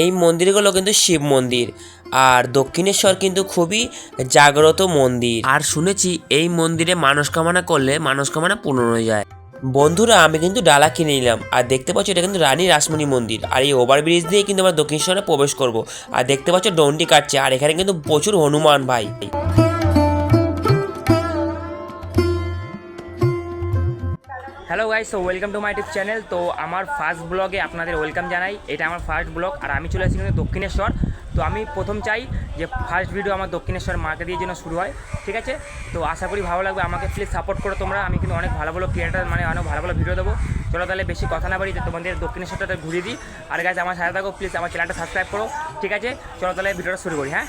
এই মন্দিরগুলো কিন্তু শিব মন্দির, আর দক্ষিণেশ্বর কিন্তু খুবই জাগ্রত মন্দির। আর শুনেছি এই মন্দিরে মানসকামনা করলে মানসকামনা পূর্ণ হয়ে যায়। বন্ধুরা, আমি কিন্তু ডালা কিনে নিলাম। আর দেখতে পাচ্ছ এটা কিন্তু রানী রাসমণি মন্দির। আর এই ওভারব্রিজ দিয়ে কিন্তু আমরা দক্ষিণেশ্বরে প্রবেশ করব। আর দেখতে পাচ্ছ ডন্ডি কাটছে, আর এখানে কিন্তু প্রচুর হনুমান ভাই। Hello guys, so welcome to my YouTube channel. তো আমার ফার্স্ট ব্লগে আপনাদের ওয়েলকাম জানাই। এটা আমার ফার্স্ট ব্লগ, আর আমি চলে এসেছি কিন্তু দক্ষিণেশ্বর। তো আমি প্রথম চাই যে ফার্স্ট ভিডিও আমার দক্ষিণেশ্বর মাকে দিয়ে যেন শুরু হয়, ঠিক আছে? তো আশা করি ভালো লাগবে। আমাকে প্লিজ সাপোর্ট করো তোমরা। আমি কিন্তু অনেক ভালো ভালো ক্রিয়েটার, মানে অনেক ভালো ভালো ভিডিও দেবো। চলো তাহলে বেশি কথা না বাড়ি, তোমাদের দক্ষিণেশ্বরটাতে ঘুরিয়ে দিই। আর গাইস, আমার সাথে থাকো, প্লিজ আমার চ্যানেলটা সাবস্ক্রাইব করো, ঠিক আছে? চলো তাহলে ভিডিওটা শুরু করি। হ্যাঁ,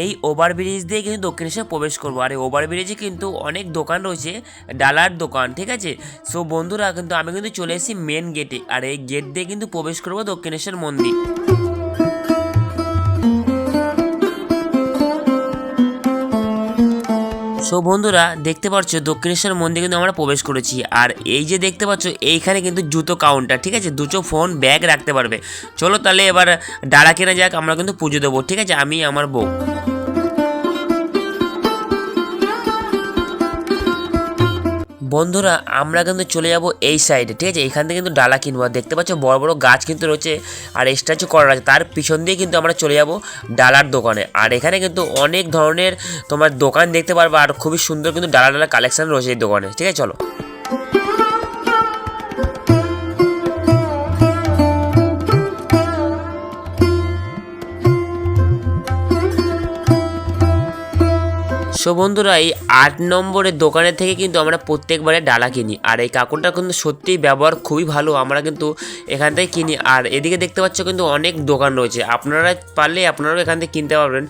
এই ওভারব্রিজ দিয়ে কিন্তু দক্ষিণেশ্বর প্রবেশ করবো। আর এই ওভারব্রিজে কিন্তু অনেক দোকান রয়েছে, ডালার দোকান, ঠিক আছে? সো বন্ধুরা, কিন্তু আমি কিন্তু চলে এসেছি মেন গেটে। আর এই গেট দিয়ে কিন্তু প্রবেশ করবো দক্ষিণেশ্বর মন্দির। সো বন্ধুরা, দেখতে পাচ্ছ দক্ষিণেশ্বর মন্দির কিন্তু আমরা প্রবেশ করেছি। আর এই যে দেখতে পাচ্ছ এইখানে কিন্তু জুতো কাউন্টার, ঠিক আছে? দুটো ফোন ব্যাগ রাখতে পারবে। চলো তাহলে এবার ডালা কেনা যাক, আমরা কিন্তু পুজো দেবো, ঠিক আছে? আমি আমার বউ। বন্ধুরা, আমরা কিন্তু চলে যাব এই সাইডে, ঠিক আছে? এখান থেকে কিন্তু ডালা কিনবো। আর দেখতে পাচ্ছ বড় বড় গাছ কিন্তু রয়েছে, আর স্ট্যাচু করা আছে। তার পিছন দিয়ে কিন্তু আমরা চলে যাব ডালার দোকানে। আর এখানে কিন্তু অনেক ধরনের তোমার দোকান দেখতে পারবে, আর খুবই সুন্দর কিন্তু ডালা ডালা কালেকশন রয়েছে এই দোকানে, ঠিক আছে? চলো। সো বন্ধুরা, এই 8 নম্বরের দোকানের থেকে কিন্তু আমরা প্রত্যেকবারে ডালা কিনি। আর এই কাকুরটা কিন্তু সত্যিই ব্যবহার খুবই ভালো, আমরা কিন্তু এখান থেকে কিনি। আর এদিকে দেখতে পাচ্ছ কিন্তু অনেক দোকান রয়েছে, আপনারা পারলে আপনারাও এখান থেকে কিনতে পারবেন।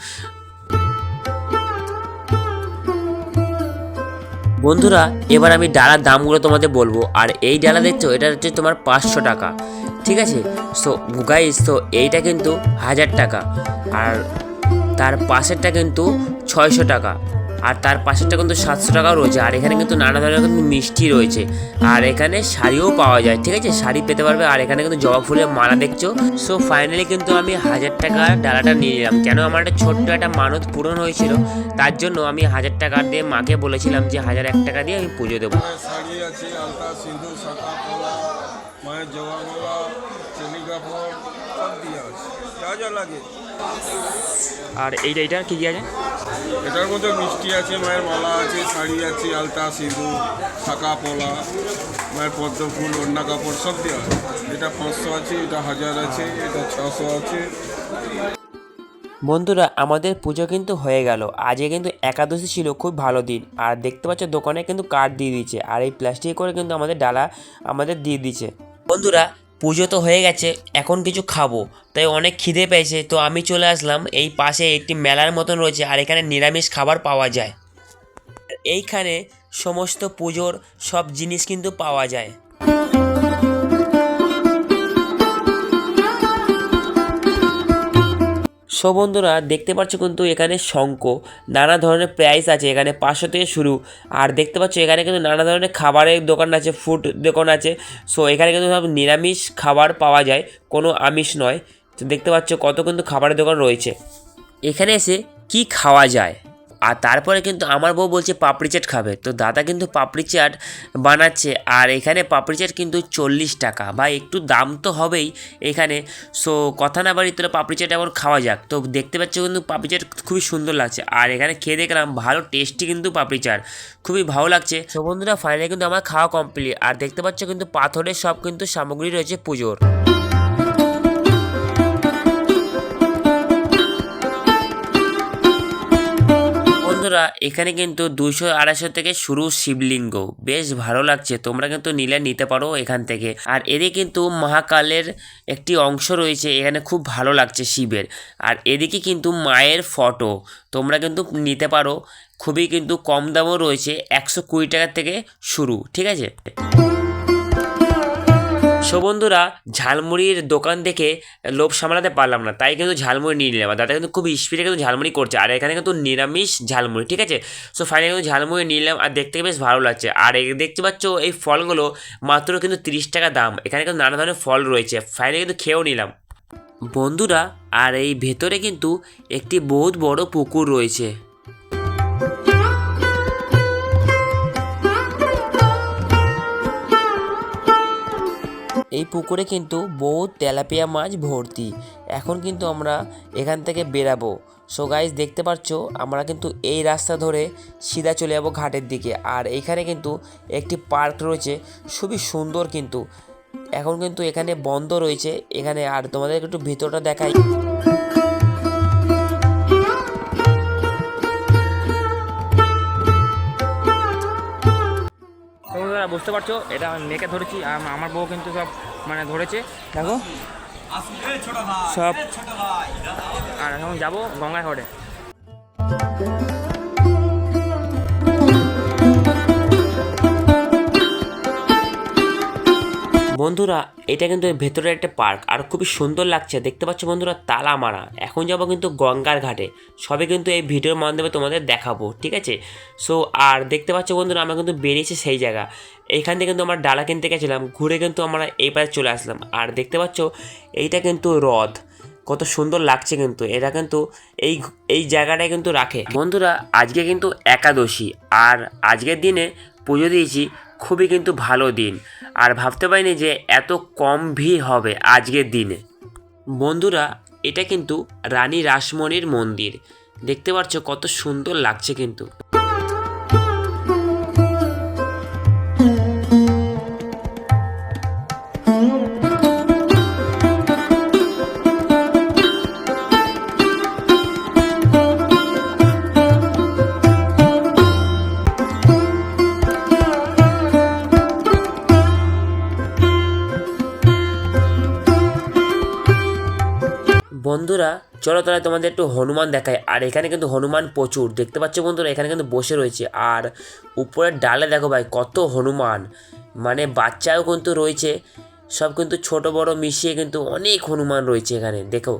বন্ধুরা, এবার আমি ডালার দামগুলো তোমাদের বলবো। আর এই ডালা দেখছো, এটা হচ্ছে তোমার 500 টাকা, ঠিক আছে? সো গাইস, তো এইটা কিন্তু 1000 টাকা, আর তার পাশেরটা কিন্তু 600 টাকা, আর তার পাশেরটা কিন্তু 700 টাকাও রয়েছে। আর এখানে কিন্তু নানা ধরনের কিন্তু মিষ্টি রয়েছে, আর এখানে শাড়িও পাওয়া যায়, ঠিক আছে? শাড়ি পেতে পারবে। আর এখানে কিন্তু জবা ফুলের মালা দেখছো। সো ফাইনালি কিন্তু আমি 1000 টাকা ডালাটা নিয়ে নিলাম। কেন, আমার একটা ছোট্ট একটা মানত পূরণ হয়েছিল, তার জন্য আমি 1000 টাকা দিয়ে মাকে বলেছিলাম যে 1001 টাকা দিয়ে আমি পুজো দেবো। শাড়ি আছে, আলতা, সিঁদুর, শাঁখা, পলা, মায়ের জবা মালা, চেনি কাপড় সব দিয়ে আছে, যা যা লাগে। আর এইটা কী কী আছে? এটার মধ্যে মিষ্টি আছে, মায়ের মালা আছে, শাড়ি আছে, আলতা, সিঁদুর, শাঁখা, পলা, মায়ের পদ্ম ফুল, ওড়না কাপড় সব দেওয়া আছে। এটা 500 আছে, এটা 1000 আছে, এটা 600 আছে। বন্ধুরা, আমাদের পুজো কিন্তু হয়ে গেল। আজকে কিন্তু একাদশী ছিল, খুব ভালো দিন। আর দেখতে পাচ্ছ দোকানে কিন্তু কার্ড দিয়ে দিচ্ছে, আর এই প্লাস্টিক করে কিন্তু আমাদের ডালা আমাদের দিয়ে দিচ্ছে। বন্ধুরা, পুজো তো হয়ে গেছে, এখন কিছু খাবো, তাই অনেক খিদে পেয়েছে। তো আমি চলে আসলাম, এই পাশে একটি মেলার মতন রয়েছে, আর এখানে নিরামিষ খাবার পাওয়া যায়। এইখানে সমস্ত পুজোর সব জিনিস কিন্তু পাওয়া যায়। সো বন্ধুরা, দেখতে পাচ্ছ কিন্তু এখানে শঙ্খ, নানা ধরনের প্রাইস আছে এখানে, 500 থেকে শুরু। আর দেখতে পাচ্ছ এখানে কিন্তু নানা ধরনের খাবারের দোকান আছে, ফুড দোকান আছে। সো এখানে কিন্তু সব নিরামিষ খাবার পাওয়া যায়, কোনো আমিষ নয়। তো দেখতে পাচ্ছ কত কিন্তু খাবারের দোকান রয়েছে। এখানে এসে কি খাওয়া যায়। আর তারপরে কিন্তু আমার বউ বলছে পাপড়ি চাট খাবে, তো দাদা কিন্তু পাপড়ি চাট বানাচ্ছে। আর এখানে পাপড়ি চাট কিন্তু 40 টাকা, বা একটু দাম তো হবেই এখানে। সো কথা না বাড়ি, তোরা পাপড়ি চাট এখন খাওয়া যাক। তো দেখতে পাচ্ছ কিন্তু পাপড়ি চাট খুবই সুন্দর লাগছে, আর এখানে খেয়ে দেখলাম ভালো টেস্টি কিন্তু পাপড়ি চাট, খুবই ভালো লাগছে। সো বন্ধুরা, ফাইনালি কিন্তু আমার খাওয়া কমপ্লিট। আর দেখতে পাচ্ছ কিন্তু পাথরের সব কিন্তু সামগ্রী রয়েছে পুজোর। বন্ধুরা, এখানে কিন্তু 200-250 থেকে শুরু শিবলিঙ্গ, বেশ ভালো লাগছে। তোমরা কিন্তু নিতে পারো এখান থেকে। আর এদিকে কিন্তু মহাকালের একটি অংশ রয়েছে, এখানে খুব ভালো লাগছে শিবের। আর এদিকে কিন্তু মায়ের ফটো তোমরা কিন্তু নিতে পারো, খুবই কিন্তু কম দামও রয়েছে, 120 টাকার থেকে শুরু, ঠিক আছে? সো বন্ধুরা, ঝালমুড়ির দোকান দেখে লোভ সামলাতে পারলাম না, তাই কিন্তু ঝালমুড়ি নিয়ে নিলাম। আর দাদা কিন্তু খুব স্পিডে কিন্তু ঝালমুড়ি করছে, আর এখানে কিন্তু নিরামিষ ঝালমুড়ি, ঠিক আছে? সো ফাইনালি কিন্তু ঝালমুড়ি নিলাম, আর দেখতে বেশ ভালো লাগছে। আর দেখতে পাচ্ছ এই ফলগুলো মাত্র কিন্তু 30 টাকা দাম। এখানে কিন্তু নানা ধরনের ফল রয়েছে, ফাইনালি কিন্তু খেয়েও নিলাম। বন্ধুরা আর এই ভেতরে কিন্তু একটি বহুত বড় পুকুর রয়েছে। এই পুকুরে কিন্তু বহুত তেলাপিয়া মাছ ভর্তি। এখন কিন্তু আমরা এখান থেকে বেরাবো। সো গাইস দেখতে পাচ্ছ আমরা কিন্তু এই রাস্তা ধরে সিধা চলে যাবো ঘাটের দিকে। আর এখানে কিন্তু একটি পার্ক রয়েছে, খুবই সুন্দর কিন্তু। এখন কিন্তু এখানে বন্ধ রয়েছে এখানে। আর তোমাদের একটু ভিতরটা দেখাই। তো বন্ধুরা বুঝতে পারছো এটা নেকে ধরেছি, আর আমার বউ কিন্তু সব মানে ধরেছে দেখো সব। আর এখন যাবো গঙ্গায় ঘাটে। বন্ধুরা এটা কিন্তু এর ভেতরে একটা পার্ক, আর খুবই সুন্দর লাগছে দেখতে পাচ্ছ বন্ধুরা, তালা মারা। এখন যাবো কিন্তু গঙ্গার ঘাটে, সবে কিন্তু এই ভিডিওর মাধ্যমে তোমাদের দেখাবো, ঠিক আছে। সো আর দেখতে পাচ্ছ বন্ধুরা আমরা কিন্তু বেরিয়েছি সেই জায়গা। এইখান থেকে কিন্তু আমরা ডালা কিনতে গেছিলাম, ঘুরে কিন্তু আমরা এই পাশে চলে আসলাম। আর দেখতে পাচ্ছ এইটা কিন্তু হ্রদ, কত সুন্দর লাগছে কিন্তু। এরা কিন্তু এই জায়গাটায় কিন্তু রাখে। বন্ধুরা আজকে কিন্তু একাদশী, আর আজকের দিনে পুজো দিয়েছি, খুবই কিন্তু ভালো দিন। আর ভাবতে পারিনি যে এত কম ভিড় হবে আজকের দিনে। বন্ধুরা এটা কিন্তু রানী রাসমণির মন্দির, দেখতে পাচ্ছ কত সুন্দর লাগছে কিন্তু। বন্ধুরা চলো তাহলে তোমাদের একটু হনুমান দেখায়। আর এখানে কিন্তু হনুমান প্রচুর দেখতে পাচ্ছ বন্ধুরা, এখানে কিন্তু বসে রয়েছে। আর উপরের ডালে দেখো ভাই কত হনুমান, মানে বাচ্চাও কিন্তু রয়েছে, সব কিন্তু ছোট বড় মিশিয়ে কিন্তু অনেক হনুমান রয়েছে এখানে দেখো।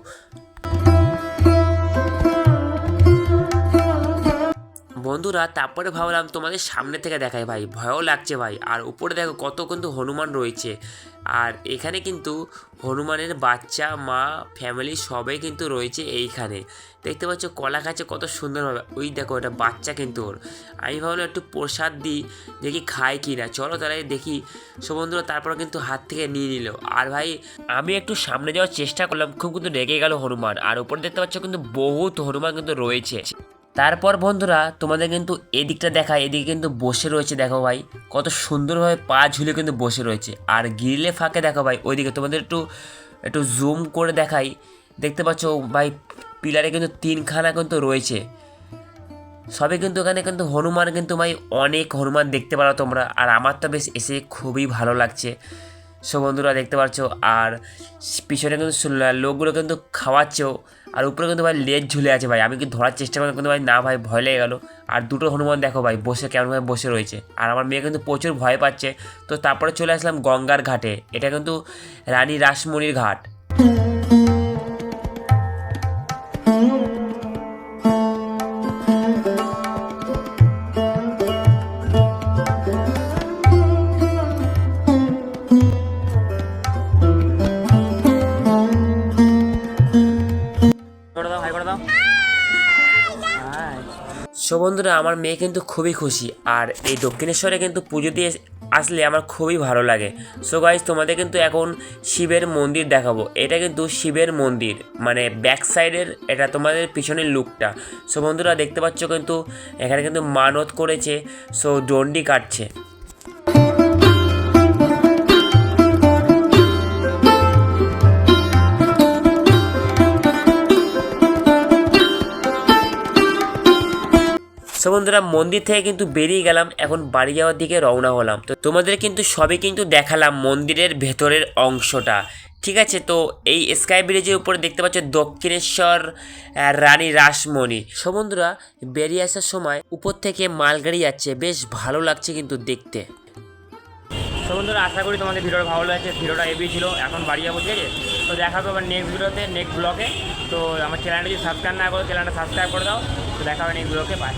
বন্ধুরা তারপরে ভাবলাম তোমাদের সামনে থেকে দেখায় ভাই, ভয়ও লাগছে ভাই। আর উপরে দেখো কত কিন্তু হনুমান রয়েছে। আর এখানে কিন্তু হনুমানের বাচ্চা, মা, ফ্যামিলি সবাই কিন্তু রয়েছে এইখানে। দেখতে পাচ্ছ কলা খাচ্ছে কত সুন্দরভাবে। ওই দেখো এটা বাচ্চা কিন্তু ওর। আমি ভাবলাম একটু প্রসাদ দিই, দেখি খায় কি না। চলো তাহলে দেখি। সো বন্ধুরা তারপর কিন্তু হাত থেকে নিয়ে নিল। আর ভাই আমি একটু সামনে যাওয়ার চেষ্টা করলাম, খুব কিন্তু রেগে গেল হনুমান। আর উপরে দেখতে পাচ্ছ কিন্তু বহুত হনুমান কিন্তু রয়েছে। তারপর বন্ধুরা তোমাদের কিন্তু এদিকটা দেখায়, এদিকে কিন্তু বসে রয়েছে দেখো ভাই, কত সুন্দরভাবে পা ঝুলে কিন্তু বসে রয়েছে। আর গ্রিলে ফাঁকে দেখো ভাই ওইদিকে তোমাদের একটু জুম করে দেখাই। দেখতে পাচ্ছ ভাই পিলারে কিন্তু 3খানা কিন্তু রয়েছে সবে কিন্তু। এখানে কিন্তু হনুমান কিন্তু ভাই অনেক হনুমান দেখতে পারো তোমরা। আর আমার তো বেশ এসে খুবই ভালো লাগছে। সো বন্ধুরা দেখতে পাচ্ছ, আর পিছনে কিন্তু লোকগুলো কিন্তু খাওয়াচ্ছেও। আর উপরে কিন্তু ভাই লেজ ঝুলে আছে ভাই, আমি কিন্তু ধরার চেষ্টা করলাম কিন্তু ভাই না ভাই, ভয় লেগে গেলো। আর দুটো হনুমান দেখো ভাই বসে কেমনভাবে বসে রয়েছে। আর আমার মেয়ে কিন্তু প্রচুর ভয় পাচ্ছে। তো তারপরে চলে আসলাম গঙ্গার ঘাটে, এটা কিন্তু রানী রাসমণির ঘাট। সো বন্ধুরা আমার মেয়ে কিন্তু খুবই খুশি। আর এই দক্ষিণেশ্বরে কিন্তু পুজো দিয়ে আসলে আমার খুবই ভালো লাগে। সো গাইজ তোমাদের কিন্তু এখন শিবের মন্দির দেখাবো। এটা কিন্তু শিবের মন্দির, মানে ব্যাক সাইডের এটা তোমাদের পিছনের লুকটা। সো বন্ধুরা দেখতে পাচ্ছ কিন্তু এখানে কিন্তু মানত করেছে, সো ডন্ডি কাটছে। সো বন্ধুরা মন্দির থেকে কিন্তু বেরিয়ে গেলাম, এখন বাড়ি যাওয়ার দিকে রওনা হলাম। তো তোমাদের কিন্তু সবই কিন্তু দেখালাম মন্দিরের ভেতরের অংশটা, ঠিক আছে। তো এই স্কাই ব্রিজের উপরে দেখতে পাচ্ছ দক্ষিণেশ্বর রানী রাসমণি। সো বন্ধুরা বেরিয়ে আসার সময় উপর থেকে মালগাড়ি যাচ্ছে, বেশ ভালো লাগছে কিন্তু দেখতে। তো বন্ধুরা আশা করি তোমাদের ভিডিওটা ভালো লাগছে। ভিডিওটা এবি ছিল, এখন বাড়ি যাবো, ঠিক আছে। তো দেখা হবে আবার নেক্সট ভিডিওতে, নেক্সট ব্লগে। তো আমার চ্যানেলটা যদি সাবস্ক্রাইব না করো চ্যানেলটা সাবস্ক্রাইব করে দাও। তো দেখা হবে নেক্সট ব্লগে, বাই।